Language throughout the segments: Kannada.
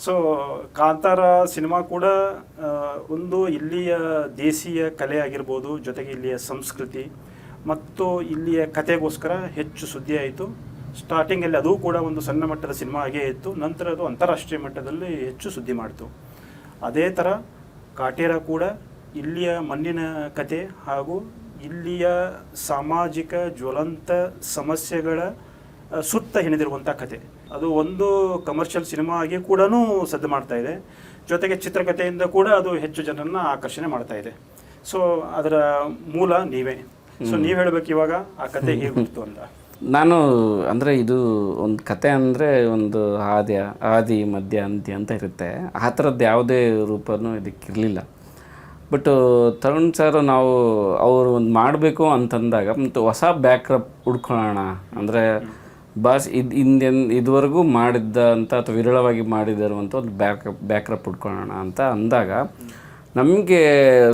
ಸೊ ಕಾಂತಾರ ಸಿನಿಮಾ ಕೂಡ ಒಂದು ಇಲ್ಲಿಯ ದೇಶೀಯ ಕಲೆ ಆಗಿರ್ಬೋದು, ಜೊತೆಗೆ ಇಲ್ಲಿಯ ಸಂಸ್ಕೃತಿ ಮತ್ತು ಇಲ್ಲಿಯ ಕಥೆಗೋಸ್ಕರ ಹೆಚ್ಚು ಸುದ್ದಿ ಆಯಿತು. ಸ್ಟಾರ್ಟಿಂಗಲ್ಲಿ ಅದು ಕೂಡ ಒಂದು ಸಣ್ಣ ಮಟ್ಟದ ಸಿನಿಮಾ ಆಗೇ ಇತ್ತು, ನಂತರ ಅದು ಅಂತಾರಾಷ್ಟ್ರೀಯ ಮಟ್ಟದಲ್ಲಿ ಹೆಚ್ಚು ಸುದ್ದಿ ಮಾಡಿತು. ಅದೇ ಥರ ಕಾಟೇರ ಕೂಡ ಇಲ್ಲಿಯ ಮಣ್ಣಿನ ಕತೆ ಹಾಗೂ ಇಲ್ಲಿಯ ಸಾಮಾಜಿಕ ಜ್ವಲಂತ ಸಮಸ್ಯೆಗಳ ಸುತ್ತ ಹೆಣೆದಿರುವಂಥ ಕತೆ. ಅದು ಒಂದು ಕಮರ್ಷಿಯಲ್ ಸಿನಿಮಾ ಆಗಿ ಕೂಡ ಸದ್ದು ಮಾಡ್ತಾ ಇದೆ, ಜೊತೆಗೆ ಚಿತ್ರಕಥೆಯಿಂದ ಕೂಡ ಅದು ಹೆಚ್ಚು ಜನರನ್ನು ಆಕರ್ಷಣೆ ಮಾಡ್ತಾ ಇದೆ. ಸೊ ಅದರ ಮೂಲ ನೀವೇ. ಸೊ ನೀವು ಹೇಳಬೇಕು ಇವಾಗ ಆ ಕತೆ ಹೇಗೆ ಗೊತ್ತು ಅಂತ. ನಾನು ಅಂದರೆ ಇದು ಒಂದು ಕತೆ ಅಂದರೆ ಒಂದು ಆದಿ ಮಧ್ಯ ಅಂತ್ಯ ಅಂತ ಇರುತ್ತೆ. ಆ ಥರದ್ದು ಯಾವುದೇ ರೂಪನೂ ಇದಕ್ಕಿರಲಿಲ್ಲ. ಬಟ್ ತರುಣ್ ಸರ್ ನಾವು ಅವರು ಒಂದು ಮಾಡಬೇಕು ಅಂತಂದಾಗ ಮತ್ತು ಹೊಸ ಬ್ಯಾಕ್ರಪ್ ಹುಡ್ಕೊಳ್ಳೋಣ ಅಂದರೆ ಇದುವರೆಗೂ ಮಾಡಿದ್ದಂಥ ಅಥವಾ ವಿರಳವಾಗಿ ಮಾಡಿದಿರುವಂಥ ಒಂದು ಬ್ಯಾಕ್ರಪ್ ಹುಡ್ಕೊಳ್ಳೋಣ ಅಂತ ಅಂದಾಗ ನಮಗೆ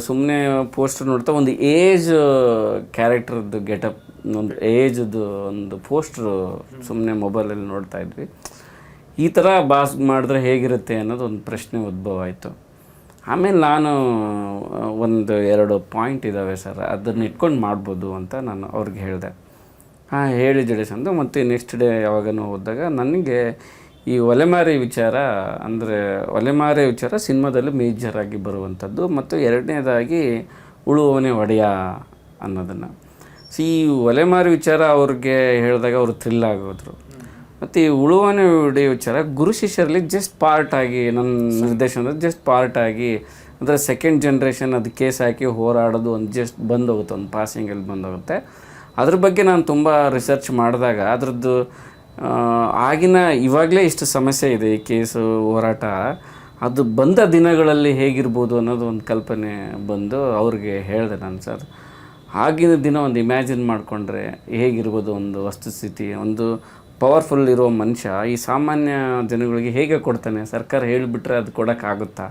ಸುಮ್ಮನೆ ಪೋಸ್ಟರ್ ನೋಡ್ತಾ ಒಂದು ಏಜ್ ಕ್ಯಾರೆಕ್ಟರ್ದು ಗೆಟಪ್, ಒಂದು ಏಜ್ದು ಒಂದು ಪೋಸ್ಟ್ರು ಸುಮ್ಮನೆ ಮೊಬೈಲಲ್ಲಿ ನೋಡ್ತಾ ಇದ್ವಿ. ಈ ಥರ ಮಾಡಿದ್ರೆ ಹೇಗಿರುತ್ತೆ ಅನ್ನೋದು ಒಂದು ಪ್ರಶ್ನೆ ಉದ್ಭವ ಆಯಿತು. ಆಮೇಲೆ ನಾನು ಒಂದು 2 ಪಾಯಿಂಟ್ ಇದ್ದಾವೆ ಸರ್, ಅದನ್ನು ಇಟ್ಕೊಂಡು ಮಾಡ್ಬೋದು ಅಂತ ನಾನು ಅವ್ರಿಗೆ ಹೇಳಿದೆ. ಹೇಳಿ ಜಡೇಶ್ ಅಂತ. ಮತ್ತು ನೆಕ್ಸ್ಟ್ ಡೇ ಯಾವಾಗನೂ ಹೋದಾಗ ನನಗೆ ಈ ಒಲೆಮಾರಿ ವಿಚಾರ ಅಂದರೆ ಒಲೆಮಾರಿ ವಿಚಾರ ಸಿನಿಮಾದಲ್ಲಿ ಮೇಜರಾಗಿ ಬರುವಂಥದ್ದು, ಮತ್ತು ಎರಡನೇದಾಗಿ ಉಳುವವನೇ ಒಡೆಯ ಅನ್ನೋದನ್ನು. ಈ ಒಲೆಮಾರಿ ವಿಚಾರ ಅವ್ರಿಗೆ ಹೇಳಿದಾಗ ಅವರು ಥ್ರಿಲ್ ಆಗೋದ್ರು. ಮತ್ತು ಈ ಉಳುವವನೇ ಒಡೆಯ ವಿಚಾರ ಗುರು ಶಿಷ್ಯರಲ್ಲಿ ಜಸ್ಟ್ ಪಾರ್ಟ್ ಆಗಿ ನನ್ನ ನಿರ್ದೇಶನದ ಜಸ್ಟ್ ಪಾರ್ಟ್ ಆಗಿ ಅಂದರೆ ಸೆಕೆಂಡ್ ಜನ್ರೇಷನ್ ಅದು ಕೇಸ್ ಹಾಕಿ ಹೋರಾಡೋದು ಒಂದು ಜಸ್ಟ್ ಬಂದೋಗುತ್ತೆ, ಒಂದು ಪಾಸಿಂಗಲ್ಲಿ ಬಂದೋಗುತ್ತೆ. ಅದ್ರ ಬಗ್ಗೆ ನಾನು ತುಂಬ ರಿಸರ್ಚ್ ಮಾಡಿದಾಗ ಅದರದ್ದು ಆಗಿನ ಇವಾಗಲೇ ಇಷ್ಟು ಸಮಸ್ಯೆ ಇದೆ ಈ ಕೇಸು ಹೋರಾಟ, ಅದು ಬಂದ ದಿನಗಳಲ್ಲಿ ಹೇಗಿರ್ಬೋದು ಅನ್ನೋದು ಒಂದು ಕಲ್ಪನೆ ಬಂದು ಅವ್ರಿಗೆ ಹೇಳಿದೆ ನಾನು. ಸರ್ ಆಗಿನ ದಿನ ಒಂದು ಇಮ್ಯಾಜಿನ್ ಮಾಡಿಕೊಂಡ್ರೆ ಹೇಗಿರ್ಬೋದು ಒಂದು ವಸ್ತುಸ್ಥಿತಿ, ಒಂದು ಪವರ್ಫುಲ್ ಇರೋ ಮನುಷ್ಯ ಈ ಸಾಮಾನ್ಯ ಜನಗಳಿಗೆ ಹೇಗೆ ಕೊಡ್ತಾನೆ, ಸರ್ಕಾರ ಹೇಳಿಬಿಟ್ರೆ ಅದು ಕೊಡೋಕ್ಕಾಗುತ್ತಾ,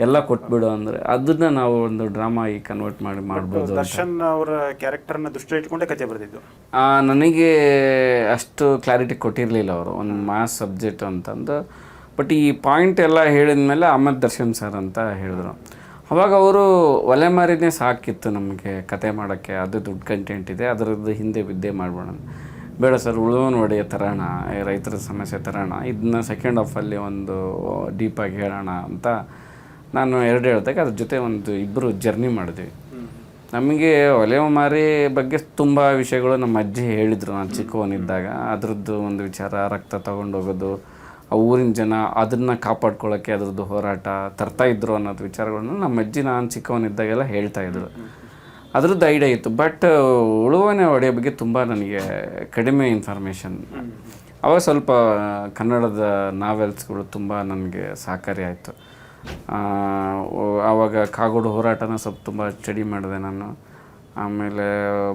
ಎಲ್ಲ ಕೊಟ್ಬಿಡು ಅಂದರೆ ಅದನ್ನು ನಾವು ಒಂದು ಡ್ರಾಮಾ ಆಗಿ ಕನ್ವರ್ಟ್ ಮಾಡ್ಬೋದು. ದರ್ಶನ್ ಅವರ ಕ್ಯಾರೆಕ್ಟರ್ನ ದೃಷ್ಟಿ ಇಟ್ಕೊಂಡೆ ಕತೆ ಬರೆದಿದ್ದು. ನನಗೆ ಅಷ್ಟು ಕ್ಲಾರಿಟಿ ಕೊಟ್ಟಿರಲಿಲ್ಲ ಅವರು, ಒಂದು ಮಾಸ್ ಸಬ್ಜೆಕ್ಟ್ ಅಂತಂದು. ಬಟ್ ಈ ಪಾಯಿಂಟ್ ಎಲ್ಲ ಹೇಳಿದ ಮೇಲೆ ಆಮೇಲೆ ದರ್ಶನ್ ಸರ್ ಅಂತ ಹೇಳಿದ್ರು. ಅವಾಗ ಅವರು ಒಲೆಮಾರಿನೇ ಸಾಕಿತ್ತು ನಮಗೆ ಕತೆ ಮಾಡೋಕ್ಕೆ, ಅದು ದುಡ್ಡು ಕಂಟೆಂಟ್ ಇದೆ, ಅದರದ್ದು ಹಿಂದೆ ಬಿದ್ದೇ ಮಾಡ್ಬೋಣ. ಬೇಡ ಸರ್, ಉಳುವವನ ಒಡೆಯ ತರೋಣ, ರೈತರ ಸಮಸ್ಯೆ ತರೋಣ, ಇದನ್ನ ಸೆಕೆಂಡ್ ಹಾಫಲ್ಲಿ ಒಂದು ಡೀಪಾಗಿ ಹೇಳೋಣ ಅಂತ ನಾನು 2 ಹೇಳಿದಾಗ ಅದ್ರ ಜೊತೆ ಒಂದು 2 ಜರ್ನಿ ಮಾಡಿದ್ವಿ. ನಮಗೆ ಒಲೆಮಾರಿ ಬಗ್ಗೆ ತುಂಬ ವಿಷಯಗಳು ನಮ್ಮ ಅಜ್ಜಿ ಹೇಳಿದರು ನಾನು ಚಿಕ್ಕವನಿದ್ದಾಗ. ಅದರದ್ದು ಒಂದು ವಿಚಾರ, ರಕ್ತ ತೊಗೊಂಡೋಗೋದು, ಆ ಊರಿನ ಜನ ಅದನ್ನು ಕಾಪಾಡ್ಕೊಳ್ಳೋಕ್ಕೆ ಅದರದ್ದು ಹೋರಾಟ ತರ್ತಾಯಿದ್ರು ಅನ್ನೋದು ವಿಚಾರಗಳನ್ನು ನಮ್ಮ ಅಜ್ಜಿ ನಾನು ಚಿಕ್ಕವನಿದ್ದಾಗೆಲ್ಲ ಹೇಳ್ತಾಯಿದ್ರು. ಅದ್ರದ್ದು ಐಡಿಯಾ ಇತ್ತು. ಬಟ್ ಉಳುವವನೇ ಒಡೆಯ ಬಗ್ಗೆ ತುಂಬ ನನಗೆ ಕಡಿಮೆ ಇನ್ಫಾರ್ಮೇಷನ್. ಅವಾಗ ಸ್ವಲ್ಪ ಕನ್ನಡದ ನಾವೆಲ್ಸ್ಗಳು ತುಂಬ ನನಗೆ ಸಹಕಾರಿ ಆಯಿತು. ಆವಾಗ ಕಾಗೋಡು ಹೋರಾಟನ ಸ್ವಲ್ಪ ತುಂಬ ಸ್ಟಡಿ ಮಾಡಿದೆ ನಾನು. ಆಮೇಲೆ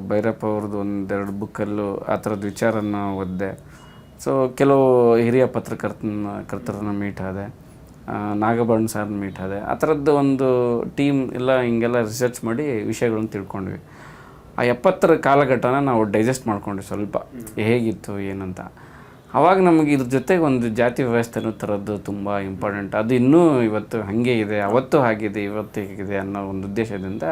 ಭೈರಪ್ಪ ಅವ್ರದ್ದು 1-2 ಬುಕ್ಕಲ್ಲೂ ಆ ಥರದ ವಿಚಾರನ ಓದಿದೆ. ಸೊ ಕೆಲವು ಹಿರಿಯ ಪತ್ರಕರ್ತರನ್ನ ಮೀಟ್ ಆದೆ, ನಾಗಭರಣ ಸರ್ನ ಮೀಟ್ ಆದೆ. ಆ ಥರದ್ದು ಒಂದು ಟೀಮ್ ಎಲ್ಲ ಹಿಂಗೆಲ್ಲ ರಿಸರ್ಚ್ ಮಾಡಿ ವಿಷಯಗಳನ್ನ ತಿಳ್ಕೊಂಡ್ವಿ. ಆ 70ರ ಕಾಲಘಟ್ಟನ ನಾವು ಡೈಜೆಸ್ಟ್ ಮಾಡ್ಕೊಂಡ್ವಿ ಸ್ವಲ್ಪ, ಹೇಗಿತ್ತು ಏನಂತ. ಆವಾಗ ನಮಗೆ ಇದ್ರ ಜೊತೆಗೆ ಒಂದು ಜಾತಿ ವ್ಯವಸ್ಥೆನೂ ಥರದ್ದು ತುಂಬ ಇಂಪಾರ್ಟೆಂಟ್. ಅದು ಇನ್ನೂ ಇವತ್ತು ಹಾಗೆ ಇದೆ, ಅವತ್ತು ಹಾಗಿದೆ, ಇವತ್ತು ಹೇಗಿದೆ ಅನ್ನೋ ಒಂದು ಉದ್ದೇಶದಿಂದ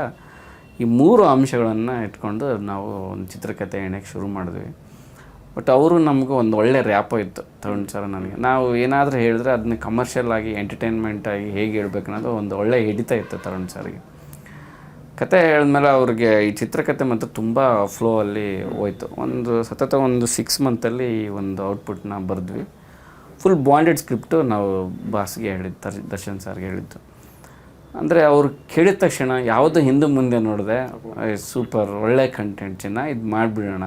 ಈ 3 ಅಂಶಗಳನ್ನು ಇಟ್ಕೊಂಡು ನಾವು ಒಂದು ಚಿತ್ರಕಥೆ ಎಣೆಕ್ಕೆ ಶುರು ಮಾಡಿದ್ವಿ. ಬಟ್ ಅವರು ನಮಗೂ ಒಂದು ಒಳ್ಳೆ ರ್ಯಾಪೋ ಇತ್ತು ತರುಣ್ ಸರ್ ನನಗೆ. ನಾವು ಏನಾದರೂ ಹೇಳಿದ್ರೆ ಅದನ್ನ ಕಮರ್ಷಿಯಲ್ ಆಗಿ ಎಂಟರ್ಟೈನ್ಮೆಂಟ್ ಆಗಿ ಹೇಗೆ ಹೇಳ್ಬೇಕು ಅನ್ನೋದು ಒಂದು ಒಳ್ಳೆ ಹಿಡಿತಾ ಇತ್ತು ತರುಣ್ ಸರ್ಗೆ. ಕತೆ ಹೇಳಿದ್ಮೇಲೆ ಅವ್ರಿಗೆ ಈ ಚಿತ್ರಕಥೆ ಮತ್ತು ತುಂಬ ಫ್ಲೋ ಅಲ್ಲಿ ಹೋಯ್ತು. ಸತತ ಒಂದು 6 ಮಂತಲ್ಲಿ ಒಂದು ಔಟ್ಪುಟ್ನ ಬರೆದ್ವಿ. ಫುಲ್ ಬಾಂಡೆಡ್ ಸ್ಕ್ರಿಪ್ಟು ನಾವು ಬಾಸ್ಗೆ ಹೇಳಿದ್ದು, ದರ್ಶನ್ ಸರ್ಗೆ ಹೇಳಿದ್ದು. ಅಂದರೆ ಅವ್ರು ಕೇಳಿದ ತಕ್ಷಣ ಯಾವುದೋ ಹಿಂದೆ ಮುಂದೆ ನೋಡಿದೆ, ಸೂಪರ್ ಒಳ್ಳೆ ಕಂಟೆಂಟ್ ಚಿನ್ನ, ಇದು ಮಾಡಿಬಿಡೋಣ,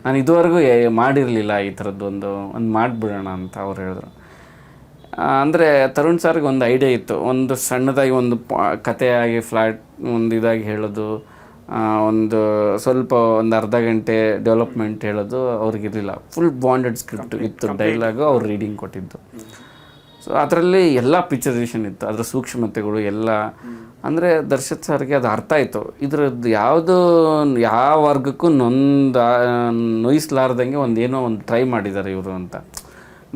ನಾನು ಇದುವರೆಗೂ ಮಾಡಿರಲಿಲ್ಲ ಈ ಥರದ್ದು ಒಂದು ಮಾಡಿಬಿಡೋಣ ಅಂತ ಅವ್ರು ಹೇಳಿದ್ರು. ಅಂದರೆ ತರುಣ್ ಸರ್ಗೆ ಒಂದು ಐಡಿಯಾ ಇತ್ತು, ಒಂದು ಸಣ್ಣದಾಗಿ ಒಂದು ಕಥೆಯಾಗಿ ಫ್ಲಾಟ್ ಒಂದು ಇದಾಗಿ ಹೇಳೋದು, ಒಂದು ಸ್ವಲ್ಪ ಒಂದು ಅರ್ಧ ಗಂಟೆ ಡೆವಲಪ್ಮೆಂಟ್ ಹೇಳೋದು ಅವ್ರಿಗಿರಲಿಲ್ಲ. ಫುಲ್ ಬಾಂಡೆಡ್ ಸ್ಕ್ರಿಪ್ಟ್ ಇತ್ತು, ಡೈಲಾಗು ಅವ್ರು ರೀಡಿಂಗ್ ಕೊಟ್ಟಿದ್ದು. ಸೊ ಅದರಲ್ಲಿ ಎಲ್ಲ ಪಿಕ್ಚರೈಸೇಷನ್ ಇತ್ತು, ಅದರ ಸೂಕ್ಷ್ಮತೆಗಳು ಎಲ್ಲ. ಅಂದರೆ ದರ್ಶನ್ ಸರ್ಗೆ ಅದು ಅರ್ಥ ಆಯಿತು, ಇದ್ರದ್ದು ಯಾವುದು ಯಾವ ವರ್ಗಕ್ಕೂ ನೋಯಿಸ್ಲಾರ್ದಂಗೆ ಏನೋ ಒಂದು ಟ್ರೈ ಮಾಡಿದ್ದಾರೆ ಇವರು ಅಂತ.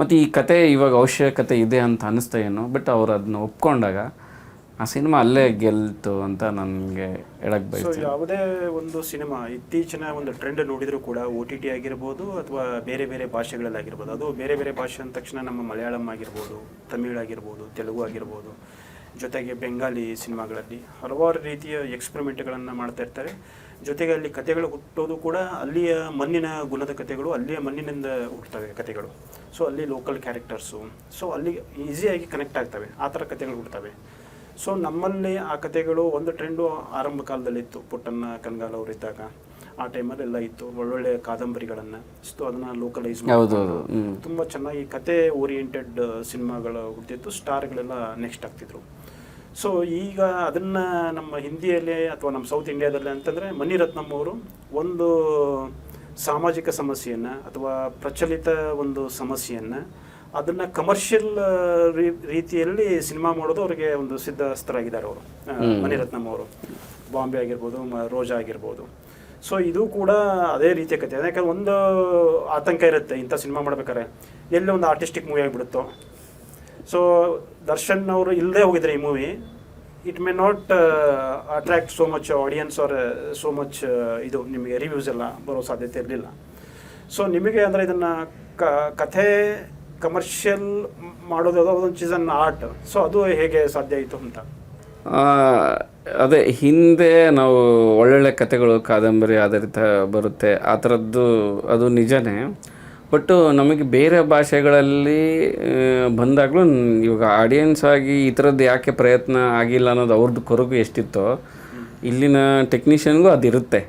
ಮತ್ತು ಈ ಕತೆ ಇವಾಗ ಅವಶ್ಯಕತೆ ಇದೆ ಅಂತ ಅನ್ನಿಸ್ತಾ ಏನೋ, ಬಟ್ ಅವ್ರು ಅದನ್ನ ಒಪ್ಕೊಂಡಾಗ ಆ ಸಿನಿಮಾ ಅಲ್ಲೇ ಗೆಲ್ತು ಅಂತ ನನಗೆ ಹೇಳಕ್ಕೆ ಸೊ ಬಯಸ್ತೀನಿ. ಯಾವುದೇ ಒಂದು ಸಿನಿಮಾ ಇತ್ತೀಚಿನ ಒಂದು ಟ್ರೆಂಡ್ ನೋಡಿದರೂ ಕೂಡ OTT ಆಗಿರ್ಬೋದು ಅಥವಾ ಬೇರೆ ಬೇರೆ ಭಾಷೆಗಳಲ್ಲಾಗಿರ್ಬೋದು, ಅದು ಬೇರೆ ಬೇರೆ ಭಾಷೆ ಅಂದ ತಕ್ಷಣ ನಮ್ಮ ಮಲಯಾಳಂ ಆಗಿರ್ಬೋದು, ತಮಿಳ್ ಆಗಿರ್ಬೋದು, ತೆಲುಗು ಆಗಿರ್ಬೋದು, ಜೊತೆಗೆ ಬೆಂಗಾಲಿ ಸಿನಿಮಾಗಳಲ್ಲಿ ಹಲವಾರು ರೀತಿಯ ಎಕ್ಸ್ಪೆರಿಮೆಂಟ್ಗಳನ್ನು ಮಾಡ್ತಾ ಇರ್ತಾರೆ. ಜೊತೆಗೆ ಅಲ್ಲಿ ಕತೆಗಳು ಹುಟ್ಟೋದು ಕೂಡ ಅಲ್ಲಿಯ ಮಣ್ಣಿನ ಗುಣದ ಕತೆಗಳು, ಅಲ್ಲಿಯ ಮಣ್ಣಿನಿಂದ ಹುಟ್ಟುತ್ತವೆ ಕತೆಗಳು. ಸೊ ಅಲ್ಲಿ ಲೋಕಲ್ ಕ್ಯಾರೆಕ್ಟರ್ಸು, ಸೊ ಅಲ್ಲಿ ಈಸಿಯಾಗಿ ಕನೆಕ್ಟ್ ಆಗ್ತವೆ, ಆ ಥರ ಕತೆಗಳು ಹುಡ್ತವೆ. ಸೊ ನಮ್ಮಲ್ಲಿ ಆ ಕತೆಗಳು ಒಂದು ಟ್ರೆಂಡು ಆರಂಭ ಕಾಲದಲ್ಲಿತ್ತು. ಪುಟ್ಟಣ್ಣ ಕಣಗಾಲ್ ಅವರು ಇದ್ದಾಗ ಆ ಟೈಮಲ್ಲಿ ಎಲ್ಲ ಇತ್ತು, ಒಳ್ಳೊಳ್ಳೆ ಕಾದಂಬರಿಗಳನ್ನು. ಸೊ ಅದನ್ನು ಲೋಕಲೈಸ್ ಮಾಡಿ ತುಂಬ ಚೆನ್ನಾಗಿ ಕತೆ ಓರಿಯೆಂಟೆಡ್ ಸಿನಿಮಾಗಳು ಹುಡ್ತಿತ್ತು. ಸ್ಟಾರ್ಗಳೆಲ್ಲ ನೆಕ್ಸ್ಟ್ ಆಗ್ತಿದ್ರು. ಸೊ ಈಗ ಅದನ್ನು ನಮ್ಮ ಹಿಂದಿಯಲ್ಲಿ ಅಥವಾ ನಮ್ಮ ಸೌತ್ ಇಂಡಿಯಾದಲ್ಲಿ ಅಂತಂದರೆ ಮಣಿರತ್ನಂ ಅವರು ಒಂದು ಸಾಮಾಜಿಕ ಸಮಸ್ಯೆಯನ್ನು ಅಥವಾ ಪ್ರಚಲಿತ ಒಂದು ಸಮಸ್ಯೆಯನ್ನು ಅದನ್ನು ಕಮರ್ಷಿಯಲ್ ರೀತಿಯಲ್ಲಿ ಸಿನಿಮಾ ಮಾಡೋದು ಅವರಿಗೆ ಒಂದು ಸಿದ್ಧಸ್ಥರಾಗಿದ್ದಾರೆ ಅವರು, ಮಣಿರತ್ನಂ ಅವರು. ಬಾಂಬೆ ಆಗಿರ್ಬೋದು, ರೋಜಾ ಆಗಿರ್ಬೋದು. ಸೊ ಇದು ಕೂಡ ಅದೇ ರೀತಿಯ ಕಥೆ. ಯಾಕಂದ್ರೆ ಒಂದು ಆತಂಕ ಇರುತ್ತೆ ಇಂಥ ಸಿನಿಮಾ ಮಾಡ್ಬೇಕಾದ್ರೆ, ಎಲ್ಲೇ ಒಂದು ಆರ್ಟಿಸ್ಟಿಕ್ ಮೂವಿ ಆಗಿಬಿಡುತ್ತೋ. ಸೊ ದರ್ಶನ್ ಅವರು ಇಲ್ಲದೆ ಹೋಗಿದ್ರೆ ಈ movie, it may not attract so much audience are so much ಇದು ನಿಮಗೆ ರಿವ್ಯೂಸ್ ಎಲ್ಲ ಬರೋ ಸಾಧ್ಯತೆ ಇರಲಿಲ್ಲ. ಸೊ ನಿಮಗೆ ಅಂದರೆ ಇದನ್ನು ಕಥೆ ಕಮರ್ಷಿಯಲ್ ಮಾಡೋದು ಒಂದು ಚೀಸನ್ ಆರ್ಟ್. ಸೊ ಅದು ಹೇಗೆ ಸಾಧ್ಯ ಆಯಿತು ಅಂತ? ಅದೇ ಹಿಂದೆ ನಾವು ಒಳ್ಳೊಳ್ಳೆ ಕತೆಗಳು ಕಾದಂಬರಿ ಆಧಾರಿತ ಬರುತ್ತೆ ಆ ಥರದ್ದು, ಅದು ನಿಜನೇ. ಬಟ್ಟು ನಮಗೆ ಬೇರೆ ಭಾಷೆಗಳಲ್ಲಿ ಬಂದಾಗಲೂ ಇವಾಗ ಆಡಿಯನ್ಸ್ ಆಗಿ ಈ ಥರದ್ದು ಯಾಕೆ ಪ್ರಯತ್ನ ಆಗಿಲ್ಲ ಅನ್ನೋದು ಅವ್ರದ್ದು ಕೊರಗು ಎಷ್ಟಿತ್ತೋ, ಇಲ್ಲಿನ ಟೆಕ್ನಿಷಿಯನ್ಗೂ ಅದಿರುತ್ತೆ.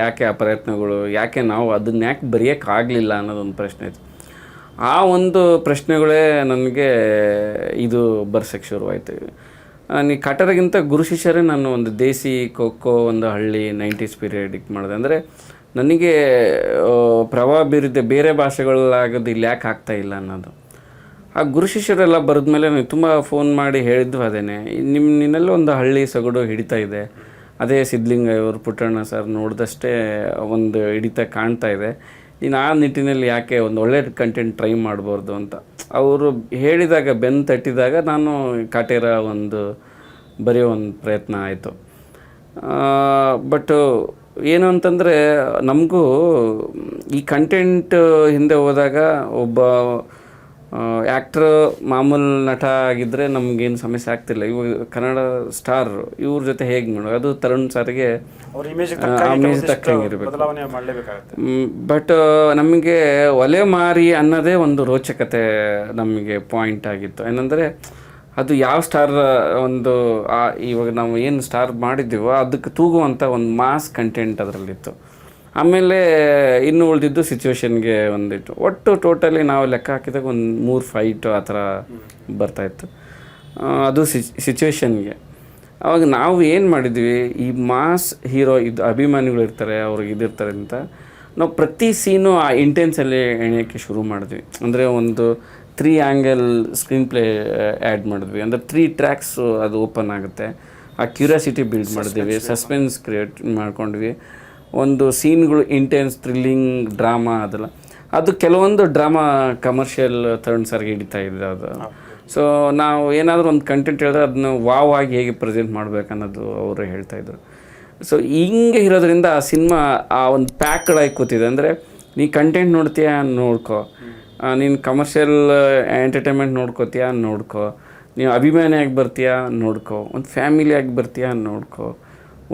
ಯಾಕೆ ಆ ಪ್ರಯತ್ನಗಳು, ಯಾಕೆ ನಾವು ಅದನ್ನ ಯಾಕೆ ಬರೆಯೋಕ್ಕಾಗಲಿಲ್ಲ ಅನ್ನೋದೊಂದು ಪ್ರಶ್ನೆ ಇತ್ತು. ಆ ಒಂದು ಪ್ರಶ್ನೆಗಳೇ ನನಗೆ ಇದು ಬರ್ಸಕ್ಕೆ ಶುರುವಾಯಿತು. ನೀ ಕಟ್ಟಡಗಿಂತ ಗುರು ಶಿಷ್ಯರೇ ನಾನು ಒಂದು ದೇಸಿ ಖೋಖೋ ಒಂದು ಹಳ್ಳಿ 90s ಪೀರಿಯಡಿಗೆ ಮಾಡಿದೆ. ಅಂದರೆ ನನಗೆ ಪ್ರಭಾವ ಬೀರಿದ್ದೆ ಬೇರೆ ಭಾಷೆಗಳಾಗೋದು ಇಲ್ಲಿ ಯಾಕೆ ಆಗ್ತಾಯಿಲ್ಲ ಅನ್ನೋದು. ಆ ಗುರು ಶಿಷ್ಯರೆಲ್ಲ ಬರೆದ್ಮೇಲೆ ನನಗೆ ತುಂಬ ಫೋನ್ ಮಾಡಿ ಹೇಳಿದ್ದು ಅದೇನೆ, ನಿನ್ನೆಲ್ಲ ಒಂದು ಹಳ್ಳಿ ಸೊಗಡು ಹಿಡಿತಾ ಇದೆ, ಅದೇ ಸಿದ್ಧಲಿಂಗಯ್ಯ ಅವರು ಪುಟ್ಟಣ್ಣ ಸರ್ ನೋಡಿದಷ್ಟೇ ಒಂದು ಹಿಡಿತ ಕಾಣ್ತಾ ಇದೆ, ನೀನು ಆ ನಿಟ್ಟಿನಲ್ಲಿ ಯಾಕೆ ಒಂದು ಒಳ್ಳೆ ಕಂಟೆಂಟ್ ಟ್ರೈ ಮಾಡ್ಬಾರ್ದು ಅಂತ ಅವರು ಹೇಳಿದಾಗ, ಬೆನ್ನು ತಟ್ಟಿದಾಗ ನಾನು ಕಾಟೇರ ಒಂದು ಬರೆಯೋ ಒಂದು ಪ್ರಯತ್ನ ಆಯಿತು. ಬಟ್ ಏನು ಅಂತಂದರೆ ನಮಗೂ ಈ ಕಂಟೆಂಟ್ ಹಿಂದೆ ಹೋದಾಗ ಒಬ್ಬ ಆ್ಯಕ್ಟ್ರ್ ಮಾಮೂಲು ನಟ ಆಗಿದ್ದರೆ ನಮಗೇನು ಸಮಸ್ಯೆ ಆಗ್ತಿಲ್ಲ. ಇವಾಗ ಕನ್ನಡ ಸ್ಟಾರ್ ಇವ್ರ ಜೊತೆ ಹೇಗೆ ಮಾಡೋದು, ಅದು ತರುಣ್ ಸರ್ಗೆ ಇಮೇಜ್ ತಕ್ಕಂಗೆ ಇರಬೇಕು. ಬಟ್ ನಮಗೆ ಒಲೆ ಮಾರಿ ಅನ್ನೋದೇ ಒಂದು ರೋಚಕತೆ ನಮಗೆ ಪಾಯಿಂಟ್ ಆಗಿತ್ತು. ಏನಂದರೆ ಅದು ಯಾವ ಸ್ಟಾರ್ ಒಂದು ಇವಾಗ ನಾವು ಏನು ಸ್ಟಾರ್ ಮಾಡಿದ್ದೀವೋ ಅದಕ್ಕೆ ತೂಗುವಂಥ ಒಂದು ಮಾಸ್ ಕಂಟೆಂಟ್ ಅದರಲ್ಲಿತ್ತು. ಆಮೇಲೆ ಇನ್ನು ಉಳಿದಿದ್ದು ಸಿಚುವೇಶನ್ಗೆ ಒಂದಿಟ್ಟು, ಒಟ್ಟು ಟೋಟಲಿ ನಾವು ಲೆಕ್ಕ ಹಾಕಿದಾಗ ಒಂದು 3 ಫೈಟು ಆ ಥರ ಬರ್ತಾಯಿತ್ತು. ಅದು ಸಿಚುವೇಶನ್ಗೆ. ಅವಾಗ ನಾವು ಏನು ಮಾಡಿದ್ವಿ, ಈ ಮಾಸ್ ಹೀರೋ ಇದು ಅಭಿಮಾನಿಗಳು ಇರ್ತಾರೆ, ಅವ್ರಿಗೆ ಇದಿರ್ತಾರೆ ಅಂತ ನಾವು ಪ್ರತಿ ಸೀನು ಆ ಇಂಟೆನ್ಸಲ್ಲಿ ಎಳೆಯೋಕ್ಕೆ ಶುರು ಮಾಡಿದ್ವಿ. ಅಂದರೆ ಒಂದು 3 ಆ್ಯಂಗಲ್ ಸ್ಕ್ರೀನ್ ಪ್ಲೇ ಆ್ಯಡ್ ಮಾಡಿದ್ವಿ. ಅಂದರೆ 3 ಟ್ರ್ಯಾಕ್ಸು ಅದು ಓಪನ್ ಆಗುತ್ತೆ. ಆ ಕ್ಯೂರಿಯಾಸಿಟಿ ಬಿಲ್ಡ್ ಮಾಡಿದ್ವಿ, ಸಸ್ಪೆನ್ಸ್ ಕ್ರಿಯೇಟ್ ಮಾಡ್ಕೊಂಡ್ವಿ. ಒಂದು ಸೀನ್ಗಳು ಇಂಟೆನ್ಸ್, ಥ್ರಿಲ್ಲಿಂಗ್, ಡ್ರಾಮಾ ಅದೆಲ್ಲ. ಅದು ಕೆಲವೊಂದು ಡ್ರಾಮಾ ಕಮರ್ಷಿಯಲ್ ತರುಣ್ ಸರ್ಗೆ ಹಿಡಿತಾ ಇದೆ ಅದು. ಸೊ ನಾವು ಏನಾದರೂ ಒಂದು ಕಂಟೆಂಟ್ ಹೇಳಿದ್ರೆ ಅದನ್ನ ವಾವ್ ಆಗಿ ಹೇಗೆ ಪ್ರೆಸೆಂಟ್ ಮಾಡಬೇಕು ಅನ್ನೋದು ಅವರು ಹೇಳ್ತಾಯಿದ್ರು. ಸೊ ಹಿಂಗೆ ಇರೋದ್ರಿಂದ ಆ ಸಿನಿಮಾ ಆ ಒಂದು ಪ್ಯಾಕ್ಡಾಗಿ ಕೂತಿದೆ. ಅಂದರೆ ನೀ ಕಂಟೆಂಟ್ ನೋಡ್ತೀಯಾ ನೋಡ್ಕೊ, ನೀನು ಕಮರ್ಷಿಯಲ್ ಎಂಟರ್ಟೈನ್ಮೆಂಟ್ ನೋಡ್ಕೋತೀಯಾ ನೋಡ್ಕೊ, ನೀವು ಅಭಿಮಾನಿಯಾಗಿ ಬರ್ತೀಯಾ ನೋಡ್ಕೊ, ಒಂದು ಫ್ಯಾಮಿಲಿಯಾಗಿ ಬರ್ತೀಯಾ ನೋಡ್ಕೊ,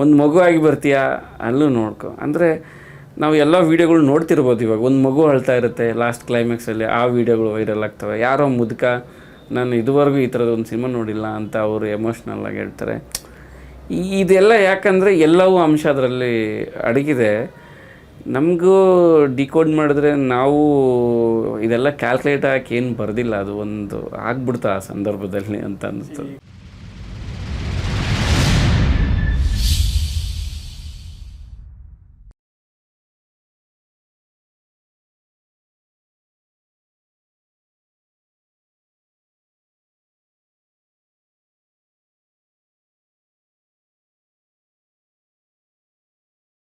ಒಂದು ಮಗುವಾಗಿ ಬರ್ತೀಯಾ ಅಲ್ಲೂ ನೋಡ್ಕೊ. ಅಂದರೆ ನಾವು ಎಲ್ಲ ವೀಡಿಯೋಗಳು ನೋಡ್ತಿರ್ಬೋದು. ಇವಾಗ ಒಂದು ಮಗು ಅಳ್ತಾ ಇರುತ್ತೆ ಲಾಸ್ಟ್ ಕ್ಲೈಮ್ಯಾಕ್ಸಲ್ಲಿ, ಆ ವೀಡಿಯೋಗಳು ವೈರಲ್ ಆಗ್ತವೆ. ಯಾರೋ ಮುದುಕ ನಾನು ಇದುವರೆಗೂ ಈ ಥರದ ಒಂದು ಸಿನಿಮಾ ನೋಡಿಲ್ಲ ಅಂತ ಅವರು ಎಮೋಷ್ನಲ್ ಆಗಿ ಹೇಳ್ತಾರೆ. ಇದೆಲ್ಲ ಯಾಕಂದರೆ ಎಲ್ಲವೂ ಅಂಶ ಅದರಲ್ಲಿ ಅಡಗಿದೆ. ನಮಗೂ ಡಿಕೋಡ್ ಮಾಡಿದ್ರೆ ನಾವು ಇದೆಲ್ಲ ಕ್ಯಾಲ್ಕುಲೇಟ್ ಹಾಕಿ ಏನು ಬರ್ದಿಲ್ಲ, ಅದು ಒಂದು ಆಗ್ಬಿಡ್ತಾ ಆ ಸಂದರ್ಭದಲ್ಲಿ ಅಂತ ಅನಿಸ್ತು.